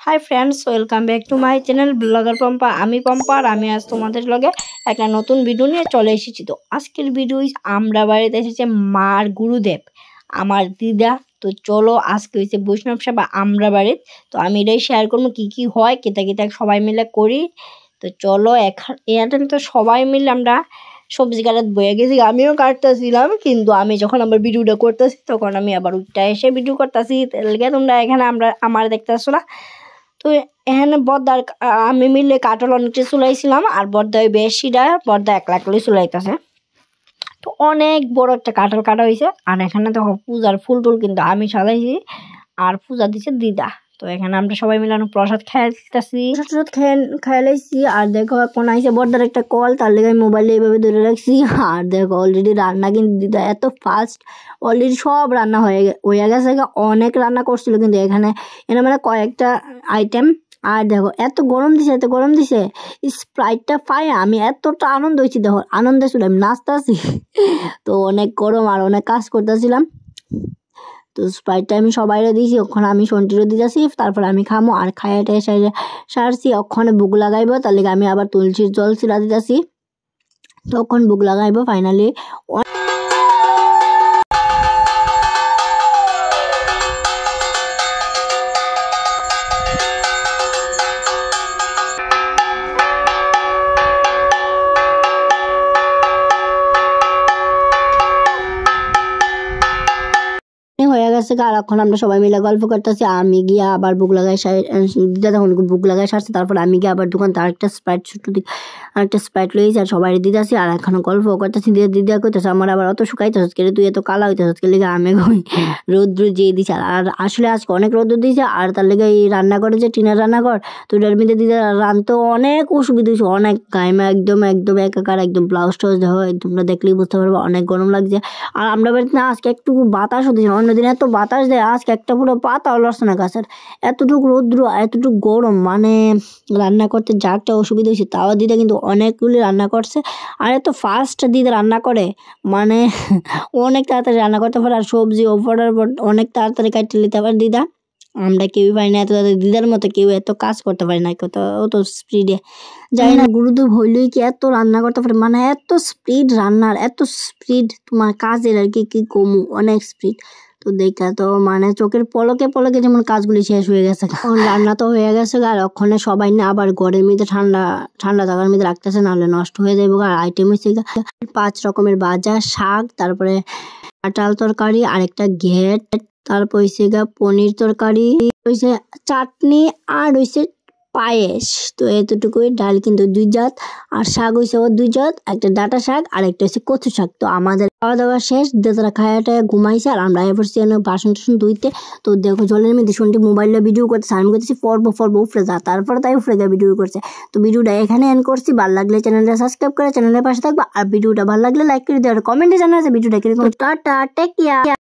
Hi friends, welcome back to my channel blogger Pampa. আমি পম্পা আর আমি আজ তোমাদের লগে একটা নতুন ভিডিও নিয়ে চলে এসেছি। তো আজকের ভিডিও আমরা বাড়িতে এসেছে মার গুরুদেব, আমার দিদা। তো চলো, আজকে হয়েছে বৈষ্ণব সেবা আমরা বাড়ির। তো আমি এটাই শেয়ার করবো কি কি হয়, কেতা কেতা সবাই মিলে করি। তো চলো, এখন তো সবাই মিলে আমরা সবজি কাটাত বয়ে গেছি, আমিও কাটতেছিলাম, কিন্তু আমি যখন আমার ভিডিওটা করতেছি তখন আমি আবার উঠটা এসে ভিডিও করতেছি। তোমরা এখানে আমার দেখতেছো না। তো এখানে বর্দার আমি মিলে কাটল অনেকটা চুলাইছিলাম, আর বর্দা বেশিটা বর্দা একলা একলাই চুলাইতেছে। তো অনেক বড় একটা কাটল কাটা হয়েছে। আর এখানে দেখো পূজার ফুল টুল কিন্তু আমি সাজাইছি, আর পূজা দিছে দিদা। তো এখানে আমরা সবাই মিলে প্রসাদ খাইতেছি, প্রসাদ খাইলাইছি। আর দেখো এখন আইসে বর্দার একটা কল, তার লেগে মোবাইলে এইভাবে ধরে রাখছি। আর দেখো অলরেডি রান্না কিন্তু দিদা এত ফাস্ট, অলরেডি সব রান্না হয়ে গেছে। অনেক রান্না করছিল কিন্তু এখানে মানে কয়েকটা আইটেম। আর দেখো এত গরম দিছে স্প্রাইটটা পাই আমি এতটা আনন্দ হয়েছি। দেখো আনন্দে ছিল, আমি নাচতেছি। তো অনেক গরম আর অনেক কাজ করতেছিলাম। তো স্প্রাইটটা আমি সবাইরে দিয়েছি, ওখানে আমি সন্টিরও দিতেছি। তারপর আমি খামো, আর খাইয়াটা সারছি। ওখানে বুক লাগাইবো, তার লেগে আমি আবার তুলসীর জল ছিলা দিতেছি। তখন বুক লাগাইবো ফাইনালি। হয়ে গেছে। আর এখন আমরা সবাই মিলে গল্প করতেছি। আমি গিয়া আবার বুক লাগাই দিদা তখন বুক লাগাই সারছে। তারপর আমি গিয়ে আবার দোকান আরেকটা স্প্রাইট আরেকটা স্প্রাইট লইছি, আর সবাই দিদাছি। আর এখন গল্প করতেছি, দিদা করতেছে আমার আবার অত শুকাইতেছ কে, তুই এত কালা হইতেছ কে লেগে। আমি রৌদ্র যেয়ে দিছে, আর আসলে আজকে অনেক রৌদ্র দিয়েছে। আর তার লেগে এই রান্না করে যে টিনের রান্নাঘর, তো এটার মধ্যে দিদা রানতে অনেক অসুবিধা হয়েছে, অনেক গাইমা একদম একাকার, একদম ব্লাউজ টাউজ দেখো, তোমরা দেখলেই বুঝতে পারবো অনেক গরম লাগছে। আর আমরা বাড়িতে না আজকে একটু বাতাসও দিয়েছে, অন্যদিন এত বাতাস দেয়, আজকে একটা পুরো পাতাও লড়ছে না গাছের। এতটুকু রৌদ্র, এতটুকু গরম, মানে রান্না করতে যা একটা অসুবিধা হয়েছে। তাও দিদা কিন্তু অনেকগুলি রান্না করছে, আর এত ফাস্ট দিদা রান্না করে, মানে অনেক তাড়াতাড়ি রান্না করতে পারে। আর সবজি ওপরের অনেক তাড়াতাড়ি কাটতে নিতে পারে দিদা। আমরা কেউই পারি না এত দিদার মতো, কেউ এত কাজ করতে পারি না, অত স্পিডে যাই না। গুরুদেব হইলেই কি এত রান্না করতে পারে, মানে এত স্পিড রান্নার, এত স্পিড তোমার কাজের, আর কি কমু, অনেক স্পিড। তো দেখা তো মানে চোখের পলকে পলকে যেমন কাজগুলি শেষ হয়ে গেছে, রান্না তো হয়ে গেছে। আর ওখানে সবাই না আবার ঘরের মধ্যে ঠান্ডা জায়গার মধ্যে রাখতেছে, নাহলে নষ্ট হয়ে যাবে। আর আইটেম হয়েছে 5 রকমের ভাজা, শাক, তারপরে কাঁঠাল তরকারি, আরেকটা ঘেট, তারপর হয়েছে পনির তরকারি, হয়েছে চাটনি, আর হয়েছে পায়েস। তো এতটুকুই। ডাল কিন্তু 2 জাত, আর শাক হয়েছে 2 জাত, একটা ডাঁটা শাক আর একটা হচ্ছে কচু শাক। তো আমাদের খাওয়া দাওয়া শেষ, দেতারা খায়াটা ঘুমাইছে, আর আমরা এবার বাসন টাসন ধুইতে। তো দেখো জলের মধ্যে শুনতে মোবাইলে ভিডিও করতেছে, আমি করতেছি পর্ব উফরে যা, তারপরে তাই উফরে যা ভিডিও করছে। তো ভিডিওটা এখানে এন্ড করছি। ভালো লাগলে চ্যানেলটা সাবস্ক্রাইব করে চ্যানেলের পাশে থাকবা, আর ভিডিওটা ভালো লাগলে লাইক করে দেওয়ার, কমেন্টে জানা আছে ভিডিওটা কিরকম। Tata, take care.